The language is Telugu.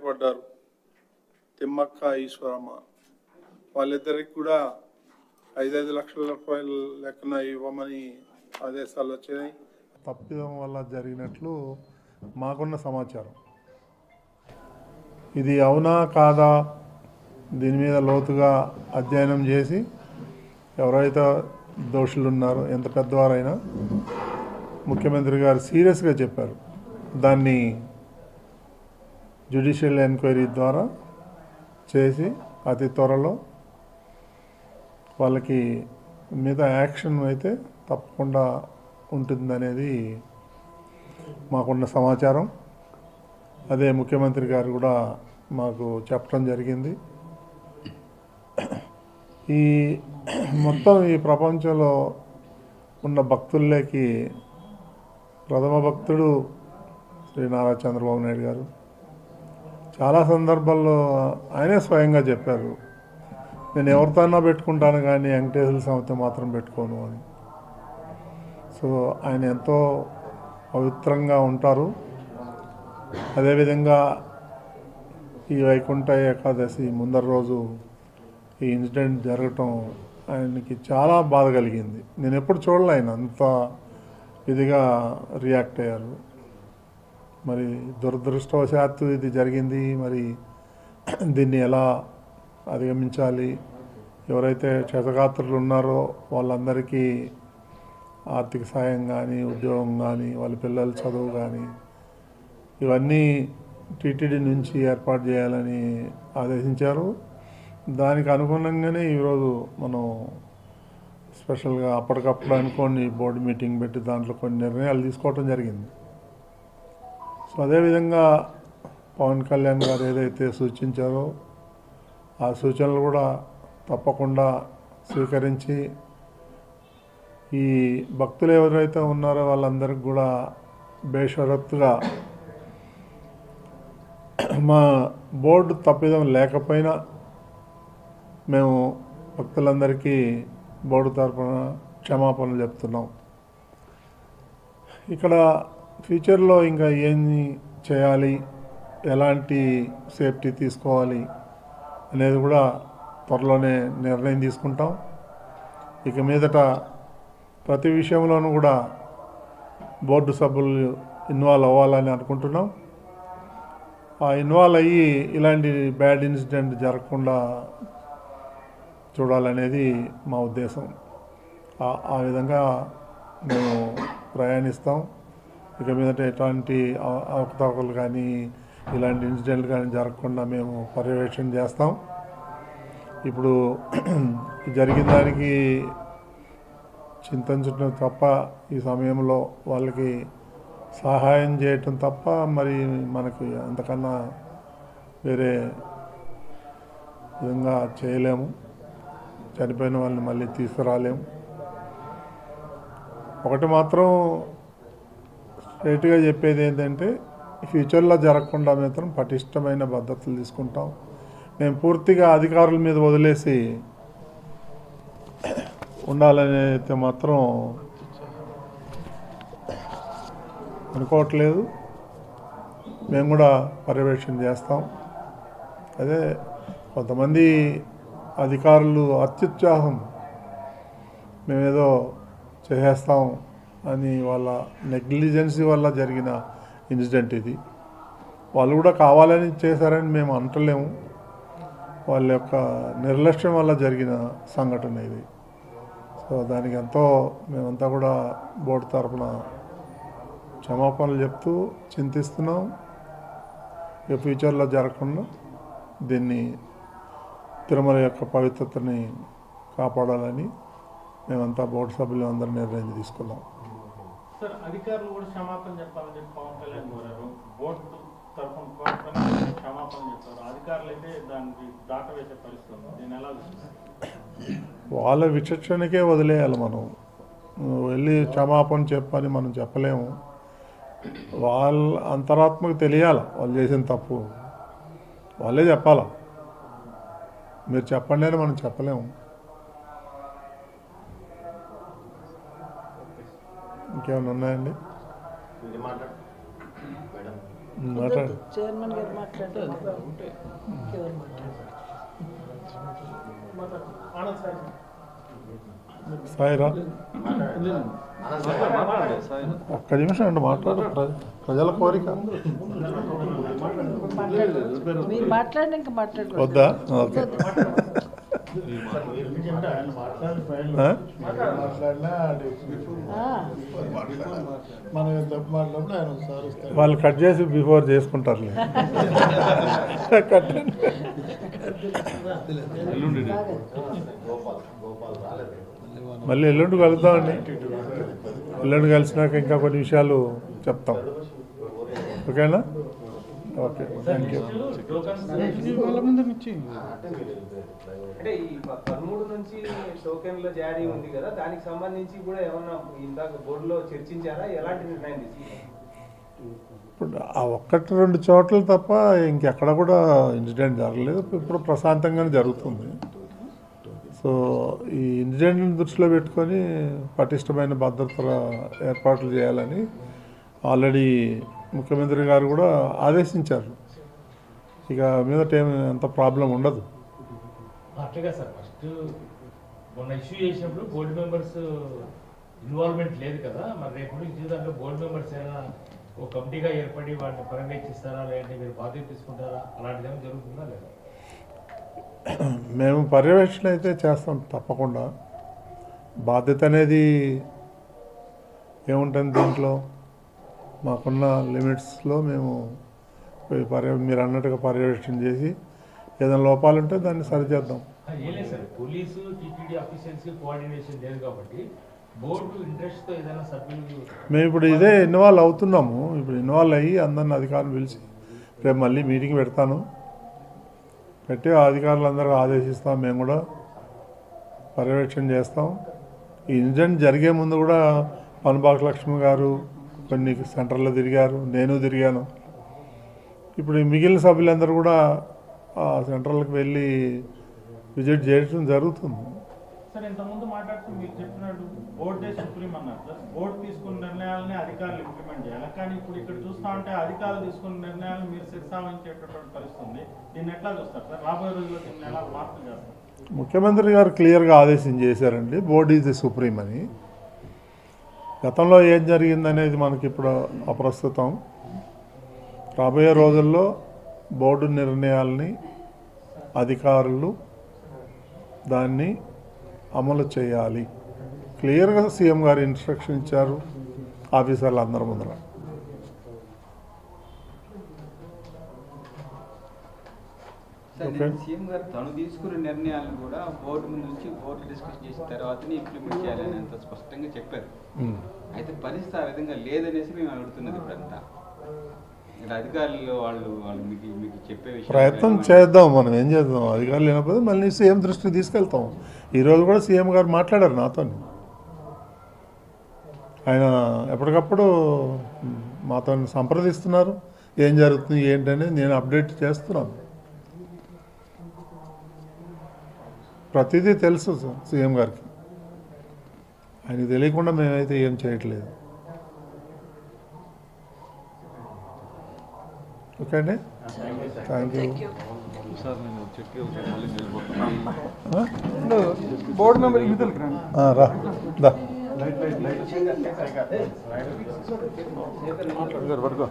పడ్డారు తిమ్మక్క ఈశ్వరమ్మ. వాళ్ళిద్దరికి కూడా 5 లక్షల రూపాయల లెక్కన ఇవ్వమని ఆదేశాలు వచ్చినాయి. తప్పిదం వల్ల జరిగినట్లు మాకున్న సమాచారం. ఇది అవునా కాదా దీని మీద లోతుగా అధ్యయనం చేసి ఎవరైతే దోషులు ఉన్నారో ఎంత పెద్దవారైనా ముఖ్యమంత్రి గారు సీరియస్గా చెప్పారు. దాన్ని జ్యుడిషియల్ ఎంక్వైరీ ద్వారా చేసి అతి త్వరలో వాళ్ళకి మీద యాక్షన్ అయితే తప్పకుండా ఉంటుందనేది మాకున్న సమాచారం. అదే ముఖ్యమంత్రి గారు కూడా మాకు చెప్పడం జరిగింది. ఈ మొత్తం ఈ ప్రపంచంలో ఉన్న భక్తుల్లోకి ప్రథమ భక్తుడు శ్రీ నారా చంద్రబాబు నాయుడు గారు. చాలా సందర్భాల్లో ఆయనే స్వయంగా చెప్పారు, నేను ఎవరితోనా పెట్టుకుంటాను కానీ వెంకటేశ్వర స్వామితో మాత్రం పెట్టుకోను అని. సో ఆయన ఎంతో పవిత్రంగా ఉంటారు. అదేవిధంగా ఈ వైకుంఠ ఏకాదశి ముందర రోజు ఈ ఇన్సిడెంట్ జరగటం ఆయనకి చాలా బాధ కలిగింది. నేను ఎప్పుడు చూడలే ఆయన అంత ఇదిగా రియాక్ట్ అయ్యారు. మరి దురదృష్టవశాత్తు ఇది జరిగింది. మరి దీన్ని ఎలా అధిగమించాలి, ఎవరైతే క్షతగాత్రులు ఉన్నారో వాళ్ళందరికీ ఆర్థిక సాయం కానీ ఉద్యోగం కానీ వాళ్ళ పిల్లల చదువు కానీ ఇవన్నీ టీటీడీ నుంచి ఏర్పాటు చేయాలని ఆదేశించారు. దానికి అనుగుణంగానే ఈరోజు మనం స్పెషల్గా అప్పటికప్పుడు అనుకోని బోర్డు మీటింగ్ పెట్టి దాంట్లో కొన్ని నిర్ణయాలు తీసుకోవటం జరిగింది. సో అదేవిధంగా పవన్ కళ్యాణ్ గారు ఏదైతే సూచించారో ఆ సూచనలు కూడా తప్పకుండా స్వీకరించి ఈ భక్తులు ఎవరైతే ఉన్నారో వాళ్ళందరికీ కూడా బేషరత్తుగా మా బోర్డు తప్పిదం లేకపోయినా మేము భక్తులందరికీ బోర్డు తరఫున క్షమాపణలు చెప్తున్నాం. ఇక్కడ ఫ్యూచర్లో ఇంకా ఏమి చేయాలి, ఎలాంటి సేఫ్టీ తీసుకోవాలి అనేది కూడా త్వరలోనే నిర్ణయం తీసుకుంటాం. ఇక మీదట ప్రతి విషయంలోనూ కూడా బోర్డు సభ్యులు ఇన్వాల్వ్ అవ్వాలని అనుకుంటున్నాం. ఆ ఇన్వాల్వ్ అయ్యి ఇలాంటి బ్యాడ్ ఇన్సిడెంట్ జరగకుండా చూడాలనేది మా ఉద్దేశం. ఆ విధంగా మేము ప్రయాణిస్తాం. ఇక మీదట ఎట్లాంటి అవకతవకలు కానీ ఇలాంటి ఇన్సిడెంట్లు కానీ జరగకుండా మేము పర్యవేక్షణ చేస్తాం. ఇప్పుడు జరిగిన దానికి చింతించడం తప్ప ఈ సమయంలో వాళ్ళకి సహాయం చేయటం తప్ప మరి మనకి అంతకన్నా వేరే విధంగా చేయలేము. చనిపోయిన వాళ్ళని మళ్ళీ తీసుకురాలేము. ఒకటి మాత్రం స్ట్రైట్గా చెప్పేది ఏంటంటే ఫ్యూచర్లో జరగకుండా మాత్రం పటిష్టమైన పద్ధతులు తీసుకుంటాం. మేము పూర్తిగా అధికారుల మీద వదిలేసి ఉండాలని అయితే మాత్రం అనుకోవట్లేదు. మేము కూడా పర్యవేక్షణ చేస్తాం. అదే కొంతమంది అధికారులు అత్యుత్సాహం, మేమేదో చేసేస్తాం అని వాళ్ళ నెగ్లిజెన్సీ వల్ల జరిగిన ఇన్సిడెంట్ ఇది. వాళ్ళు కూడా కావాలని చేశారని మేము అంటలేము. వాళ్ళ యొక్క నిర్లక్ష్యం వల్ల జరిగిన సంఘటన ఇది. సో దానికి ఎంతో మేమంతా కూడా బోర్డు తరఫున క్షమాపణలు చెప్తూ చింతిస్తున్నాం. ఇక ఫ్యూచర్లో జరగకుండా దీన్ని తిరుమల యొక్క పవిత్రతని కాపాడాలని మేమంతా బోర్డు సభ్యులు అందరూ నిర్ణయం తీసుకున్నాం. సార్, అధికారులు కూడా క్షమాపణ చెప్పాలని చెప్పి పవన్ కళ్యాణ్ కోరారు. బోర్డు తరఫున క్షమాపణ చెప్పారు. అధికారులు అయితే దానికి దాట వేసే పరిస్థితి. నేను ఎలా వాళ్ళ విచక్షణకే వదిలేయాలి. మనం వెళ్ళి క్షమాపణ చెప్పని మనం చెప్పలేము. వాళ్ళ అంతరాత్మకు తెలియాలి వాళ్ళు చేసిన తప్పు. వాళ్ళే చెప్పాలా. మీరు చెప్పండి అని మనం చెప్పలేము. ఇంకేమైనా ఉన్నాయండి? మాట్లాడు. చైర్మన్ గారు మాట్లాడారు. ఇంకెవరు మాట్లాడారు? సాయిరా ఒక్క నిమిషం అండి మాట్లాడు. ప్రజల కోరిక మీరు మాట్లాడి ఇంకా మాట్లాడుకోండి. వద్దా? ఓకే. వాళ్ళు కట్ చేసి బిఫోర్ చేసుకుంటారులే. మళ్ళీ ఎల్లుండి కలుద్దామండి. ఎల్లుండి కలిసినాక ఇంకా కొన్ని విషయాలు చెప్తాం. ఓకేనా? Okay, thank you. అంటే ఈ 13 నుంచి టోకెన్ల జారీ ఉంది కదా, దానికి సంబంధించి కూడా ఏమన్నా ఇందాక బోర్డులో చర్చించారా? ఎలాంటి నిర్ణయం తీసుకున్నారు? ఇప్పుడు ఆ 1-2 చోట్ల తప్ప ఇంకెక్కడ కూడా ఇన్సిడెంట్ జరగలేదు. ఇప్పుడు ప్రశాంతంగానే జరుగుతుంది. సో ఈ ఇన్సిడెంట్ని దృష్టిలో పెట్టుకొని పటిష్టమైన భద్రతల ఏర్పాట్లు చేయాలని ఆల్రెడీ ముఖ్యమంత్రి గారు కూడా ఆదేశించారు. ఇక మీదట అంత ప్రాబ్లం ఉండదు. అట్లాగా సార్, ఫస్ట్ మొన్న ఇష్యూ చేసినప్పుడు బోర్డు మెంబర్స్ ఇన్వాల్వ్మెంట్ లేదు కదా, మరి రేపు నుంచి దాంట్లో బోర్డు మెంబర్స్ ఏమైనా ఒక కమిటీగా ఏర్పడి వాటిని పర్యవేక్షిస్తారా, లేదంటే మీరు బాధ్యత తీసుకుంటారా, అలాంటిది ఏమైనా జరుగుతుందా లేదా? మేము పర్యవేక్షణ అయితే చేస్తాం తప్పకుండా. బాధ్యత అనేది ఏముంటుంది దీంట్లో, మాకున్న లిమిట్స్లో మేము మీరు అన్నట్టుగా పర్యవేక్షణ చేసి ఏదైనా లోపాలు ఉంటే దాన్ని సరిచేద్దాం. ఏం లేదు సార్, పోలీసు టీటీడీ ఆఫీసర్స్కి కోఆర్డినేషన్ లేదు కాబట్టి బోర్డు ఇంట్రెస్ట్తో ఏదైనా సభ్యులు మేము ఇప్పుడు ఇదే ఇన్వాల్వ్ అవుతున్నాము. ఇప్పుడు ఇన్వాల్వ్ అయ్యి అందరిని అధికారులు పిలిచి రేపు మళ్ళీ మీటింగ్ పెడతాను. పెట్టి అధికారులందరూ ఆదేశిస్తాం. మేము కూడా పర్యవేక్షణ చేస్తాం. ఈ ఇన్సిడెంట్ జరిగే ముందు కూడా పనబాక లక్ష్మి గారు కొన్ని సెంటర్లో తిరిగారు, నేను తిరిగాను. ఇప్పుడు ఈ మిగిలిన సభ్యులందరూ కూడా ఆ సెంటర్లకు వెళ్ళి విజిట్ చేయడం జరుగుతుంది. సార్ ఇంతకుముందు మాట్లాడుతూ మీరు చెప్పినట్టు బోర్డే సుప్రీం అన్నారు సార్. బోర్డు తీసుకున్న నిర్ణయాలని అధికారులు ఇంప్లిమెంట్ చేయాలి. కానీ ఇప్పుడు ఇక్కడ చూస్తా ఉంటే అధికారులు తీసుకున్న నిర్ణయాలు మీరు శిరసావహించేటటువంటి పరిస్థితుంది. దీన్ని ఎట్లా చూస్తారు సార్? రాబోయే రోజుల్లో దీన్ని ఎలా మార్పులు చేస్తారు? ముఖ్యమంత్రి గారు క్లియర్గా ఆదేశం చేశారండి, బోర్డు ఈజ్ ది సుప్రీం అని. గతంలో ఏం జరిగిందనేది మనకి ఇప్పుడు అప్రస్తుతం. రాబోయే రోజుల్లో బోర్డు నిర్ణయాలని అధికారులు దాన్ని అమలు చేయాలి. క్లియర్గా సీఎం గారు ఇన్స్ట్రక్షన్ ఇచ్చారు ఆఫీసర్లు అందరి ముందర. సీఎం గారు తను తీసుకున్న నిర్ణయాలను కూడా బోర్డు ముందు నుంచి బోర్డు డిస్కస్ చేసిన తర్వాతనే ఇంప్లిమెంట్ చేయాలని అంత స్పష్టంగా చెప్పారు. అయితే పరిస్థితి ఆ విధంగా లేదనేసి మేము అడుగుతున్నది. ఇప్పుడంతా ఇక్కడ అధికారులు వాళ్ళు మీకు చెప్పే ప్రయత్నం చేద్దాం. మనం ఏం చేద్దాం, అధికారులు లేనప్పుడు మళ్ళీ సీఎం దృష్టికి తీసుకెళ్తాం. ఈరోజు కూడా సీఎం గారు మాట్లాడారు నాతో. ఆయన ఎప్పటికప్పుడు మాతో సంప్రదిస్తున్నారు. ఏం జరుగుతుంది ఏంటనేది నేను అప్డేట్ చేస్తున్నాను. ప్రతిదీ తెలుసు సీఎం గారికి. ఆయనకు తెలియకుండా మేమైతే ఏం చేయట్లేదు. ఓకే అండి, థ్యాంక్ యూ. బోర్డు మెంబర్ రా దా. పట్టుకో